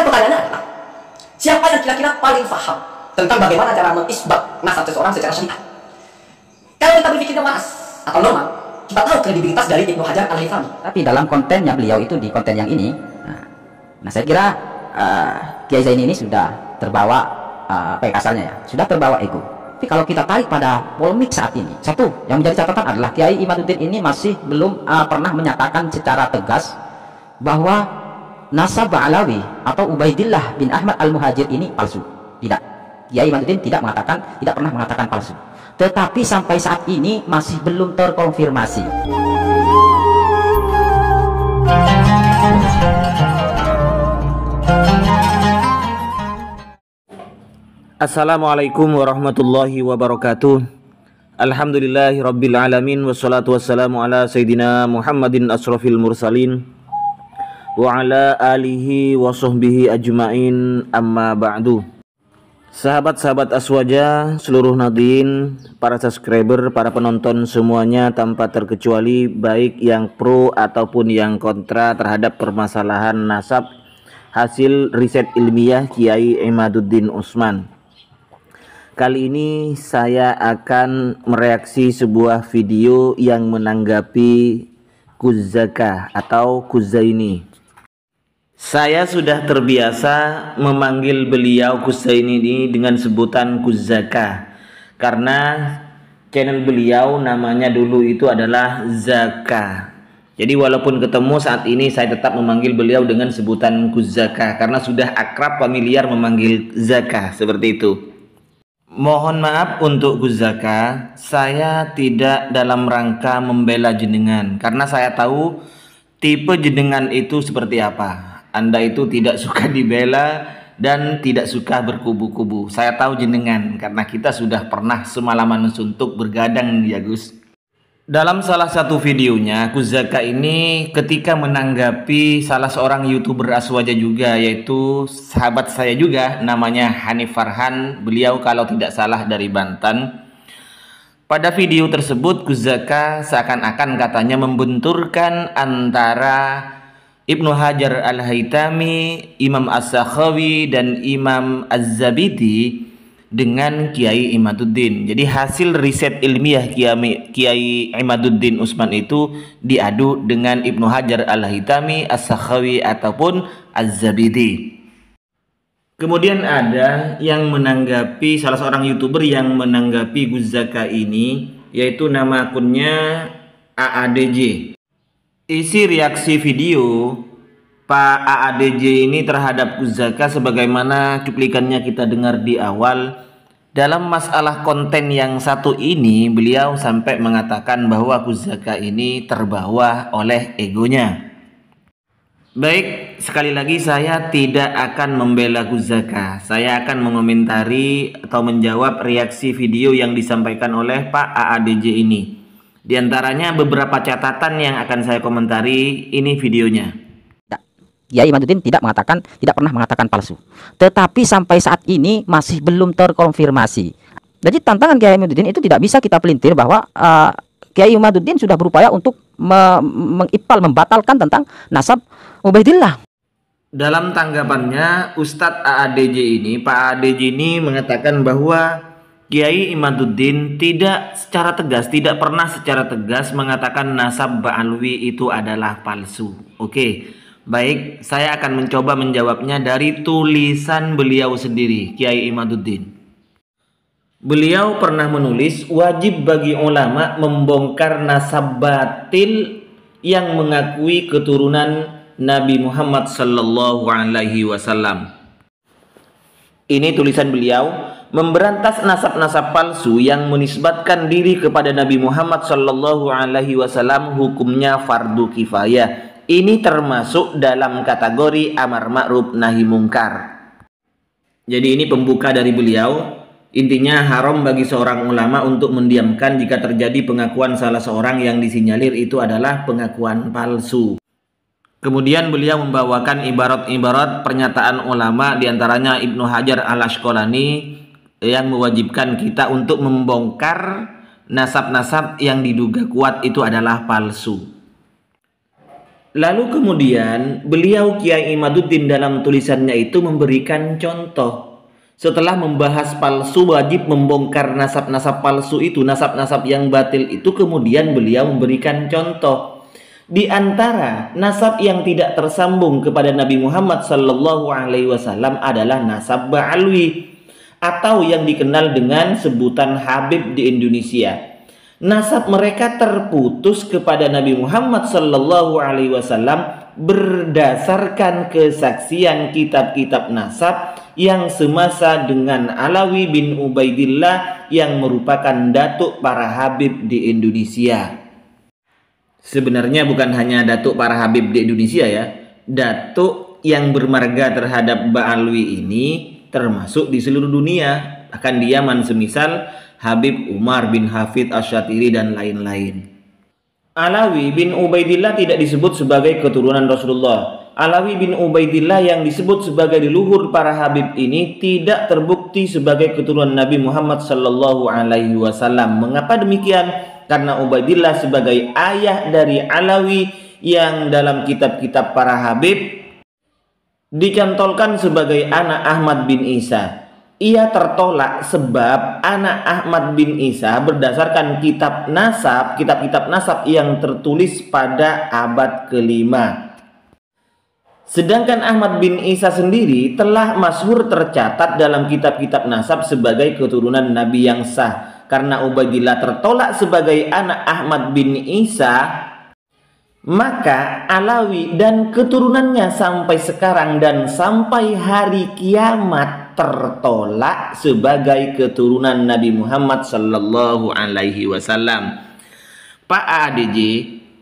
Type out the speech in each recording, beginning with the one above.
Sekarang pertanyaannya adalah, siapa yang kira-kira paling paham tentang bagaimana cara mengisbat nasab seseorang secara syariat? Kalau kita berpikir dewasa atau normal, kita tahu kredibilitas dari Ibnu Hajar Al-Haytami. Tapi dalam kontennya beliau itu di konten yang ini, nah saya kira Kiai Zaini ini sudah terbawa apa ya kasarnya ya, sudah terbawa ego. Tapi kalau kita tarik pada polemik saat ini, satu yang menjadi catatan adalah Kiai Imaduddin ini masih belum pernah menyatakan secara tegas bahwa nasab Alawi atau Ubaidillah bin Ahmad Al-Muhajir ini palsu. Tidak, Kiai Imaduddin tidak pernah mengatakan palsu. Tetapi sampai saat ini masih belum terkonfirmasi. Assalamualaikum warahmatullahi wabarakatuh. Alhamdulillahi rabbil alamin, wassalatu wassalamu ala sayyidina Muhammadin asrafil mursalin wa ala alihi wa sahbihi ajmain, amma ba'du. Sahabat-sahabat Aswaja, seluruh nadiin, para subscriber, para penonton semuanya tanpa terkecuali, baik yang pro ataupun yang kontra terhadap permasalahan nasab hasil riset ilmiah Kiai Imaduddin Utsman. Kali ini saya akan mereaksi sebuah video yang menanggapi Kuzzaka atau Kuzaini. Saya sudah terbiasa memanggil beliau Kuzaini ini dengan sebutan Kuzzaka, karena channel beliau namanya dulu itu adalah Zaka. Jadi walaupun ketemu saat ini saya tetap memanggil beliau dengan sebutan Kuzzaka karena sudah akrab familiar memanggil Zaka seperti itu. Mohon maaf untuk Kuzzaka, saya tidak dalam rangka membela jenengan karena saya tahu tipe jenengan itu seperti apa. Anda itu tidak suka dibela dan tidak suka berkubu-kubu. Saya tahu jenengan karena kita sudah pernah semalaman suntuk bergadang ya Gus. Dalam salah satu videonya, Kuzzaka ini ketika menanggapi salah seorang YouTuber Aswaja juga, yaitu sahabat saya juga, namanya Hanif Farhan. Beliau kalau tidak salah dari Banten. Pada video tersebut, Kuzzaka seakan-akan katanya membenturkan antara Ibnu Hajar Al-Haytami, Imam As-Sakhawi, dan Imam Az-Zabidi dengan Kiai Imaduddin. Jadi hasil riset ilmiah Kiai Imaduddin Utsman itu diadu dengan Ibnu Hajar Al-Haytami, As-Sakhawi ataupun Az-Zabidi. Kemudian ada yang menanggapi, salah seorang YouTuber yang menanggapi Kuzzaka ini, yaitu nama akunnya AADJ. Isi reaksi video Pak AADJ ini terhadap Kuzzaka sebagaimana cuplikannya kita dengar di awal. Dalam masalah konten yang satu ini, beliau sampai mengatakan bahwa Kuzzaka ini terbawa oleh egonya. Baik, sekali lagi saya tidak akan membela Kuzzaka. Saya akan mengomentari atau menjawab reaksi video yang disampaikan oleh Pak AADJ ini. Di antaranya beberapa catatan yang akan saya komentari, ini videonya. Kiai Imaduddin tidak pernah mengatakan palsu. Tetapi sampai saat ini masih belum terkonfirmasi. Jadi tantangan Kiai Imaduddin itu tidak bisa kita pelintir bahwa Kiai Imaduddin sudah berupaya untuk membatalkan tentang nasab Ubaidillah. Dalam tanggapannya Ustadz AADJ ini, Pak AADJ ini mengatakan bahwa Kiai Imaduddin tidak pernah secara tegas mengatakan nasab Ba'alwi itu adalah palsu. Oke. Baik, saya akan mencoba menjawabnya dari tulisan beliau sendiri, Kiai Imaduddin. Beliau pernah menulis, wajib bagi ulama membongkar nasab batil yang mengakui keturunan Nabi Muhammad sallallahu alaihi wasallam. Ini tulisan beliau, memberantas nasab-nasab palsu yang menisbatkan diri kepada Nabi Muhammad sallallahu alaihi wasallam hukumnya fardu kifayah. Ini termasuk dalam kategori amar ma'ruf nahi mungkar. Jadi ini pembuka dari beliau. Intinya haram bagi seorang ulama untuk mendiamkan jika terjadi pengakuan salah seorang yang disinyalir itu adalah pengakuan palsu. Kemudian beliau membawakan ibarat-ibarat pernyataan ulama, diantaranya Ibnu Hajar Al-Asqalani, yang mewajibkan kita untuk membongkar nasab-nasab yang diduga kuat itu adalah palsu. Lalu kemudian beliau Kiai Imaduddin dalam tulisannya itu memberikan contoh. Setelah membahas palsu, wajib membongkar nasab-nasab palsu itu, nasab-nasab yang batil itu, kemudian beliau memberikan contoh. Di antara nasab yang tidak tersambung kepada Nabi Muhammad SAW adalah nasab Ba'alwi, atau yang dikenal dengan sebutan Habib di Indonesia. Nasab mereka terputus kepada Nabi Muhammad SAW berdasarkan kesaksian kitab-kitab nasab yang semasa dengan Alawi bin Ubaidillah yang merupakan datuk para Habib di Indonesia. Sebenarnya bukan hanya datuk para Habib di Indonesia ya, datuk yang bermarga terhadap Ba'alwi ini termasuk di seluruh dunia, akan diaman semisal Habib Umar bin Hafid Asy-Syatiri dan lain-lain. Alawi bin Ubaidillah tidak disebut sebagai keturunan Rasulullah. Alawi bin Ubaidillah yang disebut sebagai leluhur para Habib ini tidak terbukti sebagai keturunan Nabi Muhammad SAW. Mengapa demikian? Karena Ubaidillah sebagai ayah dari Alawi yang dalam kitab-kitab para Habib dicantolkan sebagai anak Ahmad bin Isa. Ia tertolak sebab anak Ahmad bin Isa berdasarkan kitab-kitab nasab yang tertulis pada abad kelima. Sedangkan Ahmad bin Isa sendiri telah masyhur tercatat dalam kitab-kitab nasab sebagai keturunan Nabi yang sah. Karena Ubaidillah tertolak sebagai anak Ahmad bin Isa, maka Alawi dan keturunannya sampai sekarang dan sampai hari kiamat tertolak sebagai keturunan Nabi Muhammad SAW. Pak ADJ,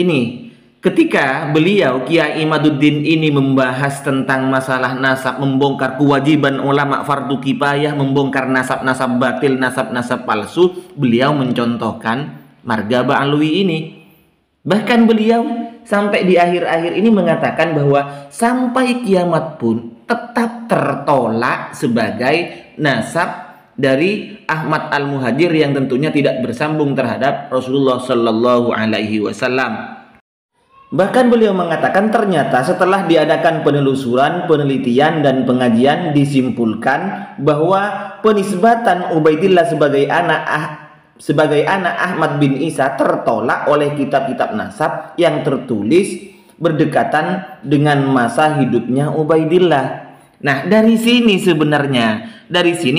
ini ketika beliau Kiai Imaduddin ini membahas tentang masalah nasab, membongkar kewajiban ulama fardu kifayah, membongkar nasab-nasab batil, nasab-nasab palsu, beliau mencontohkan marga Ba'alwi ini. Bahkan beliau sampai di akhir-akhir ini mengatakan bahwa sampai kiamat pun tetap tertolak sebagai nasab dari Ahmad Al-Muhajir yang tentunya tidak bersambung terhadap Rasulullah SAW. Bahkan beliau mengatakan ternyata setelah diadakan penelusuran, penelitian, dan pengajian disimpulkan bahwa penisbatan Ubaidillah sebagai anak Ahmad bin Isa tertolak oleh kitab-kitab nasab yang tertulis berdekatan dengan masa hidupnya Ubaidillah. Nah, dari sini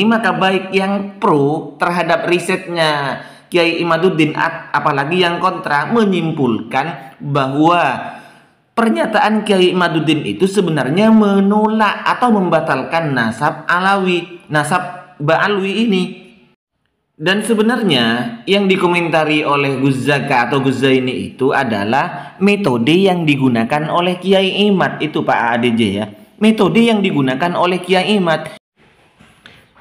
maka baik yang pro terhadap risetnya Kiai Imaduddin, apalagi yang kontra, menyimpulkan bahwa pernyataan Kiai Imaduddin itu sebenarnya menolak atau membatalkan nasab Alawi, nasab Ba'alwi ini. Dan sebenarnya yang dikomentari oleh Gus Zaka atau Gus Zaini itu adalah metode yang digunakan oleh Kiai Imad itu, Pak ADJ ya. Metode yang digunakan oleh Kiai Imad.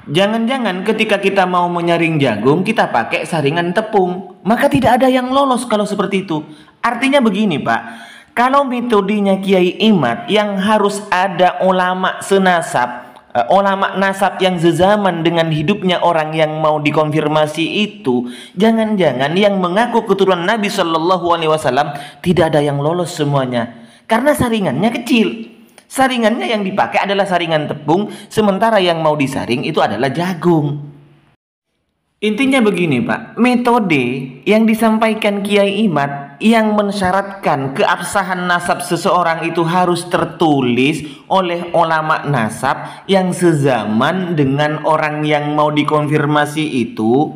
Jangan-jangan ketika kita mau menyaring jagung kita pakai saringan tepung, maka tidak ada yang lolos kalau seperti itu. Artinya begini, Pak. Kalau metodenya Kiai Imad yang harus ada ulama senasab, ulama nasab yang sezaman dengan hidupnya orang yang mau dikonfirmasi itu, jangan-jangan yang mengaku keturunan Nabi SAW tidak ada yang lolos semuanya, karena saringannya kecil. Saringannya yang dipakai adalah saringan tepung, sementara yang mau disaring itu adalah jagung. Intinya begini, Pak, metode yang disampaikan Kiai Imad yang mensyaratkan keabsahan nasab seseorang itu harus tertulis oleh ulama nasab yang sezaman dengan orang yang mau dikonfirmasi itu,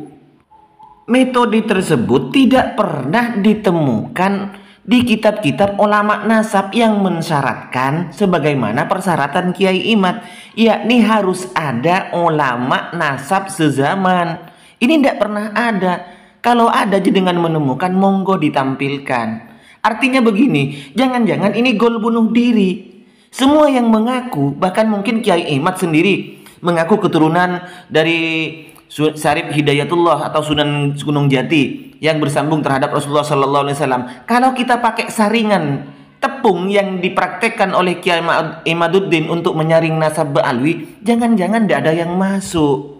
metode tersebut tidak pernah ditemukan di kitab-kitab ulama nasab yang mensyaratkan sebagaimana persyaratan Kiai Imad, yakni harus ada ulama nasab sezaman. Ini tidak pernah ada. Kalau ada jenengan menemukan, monggo ditampilkan. Artinya begini, jangan-jangan ini gol bunuh diri. Semua yang mengaku, bahkan mungkin Kiai Imad sendiri mengaku keturunan dari Syarif Hidayatullah atau Sunan Gunung Jati yang bersambung terhadap Rasulullah SAW. Kalau kita pakai saringan tepung yang dipraktekkan oleh Kiai Imaduddin untuk menyaring nasab Ba'alwi, jangan-jangan tidak ada yang masuk.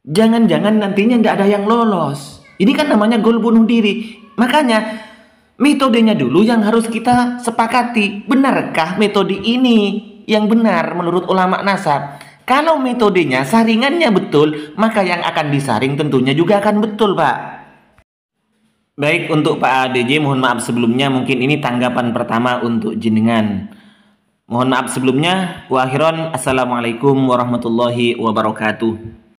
Jangan-jangan nantinya tidak ada yang lolos. Ini kan namanya gol bunuh diri. Makanya Metodenya dulu yang harus kita sepakati. Benarkah metode ini yang benar menurut ulama nasab? Kalau metodenya, saringannya betul, maka yang akan disaring tentunya juga akan betul, Pak. Baik, untuk Pak ADJ, mohon maaf sebelumnya, mungkin ini tanggapan pertama untuk jenengan. Mohon maaf sebelumnya. Wa akhiran, assalamualaikum warahmatullahi wabarakatuh.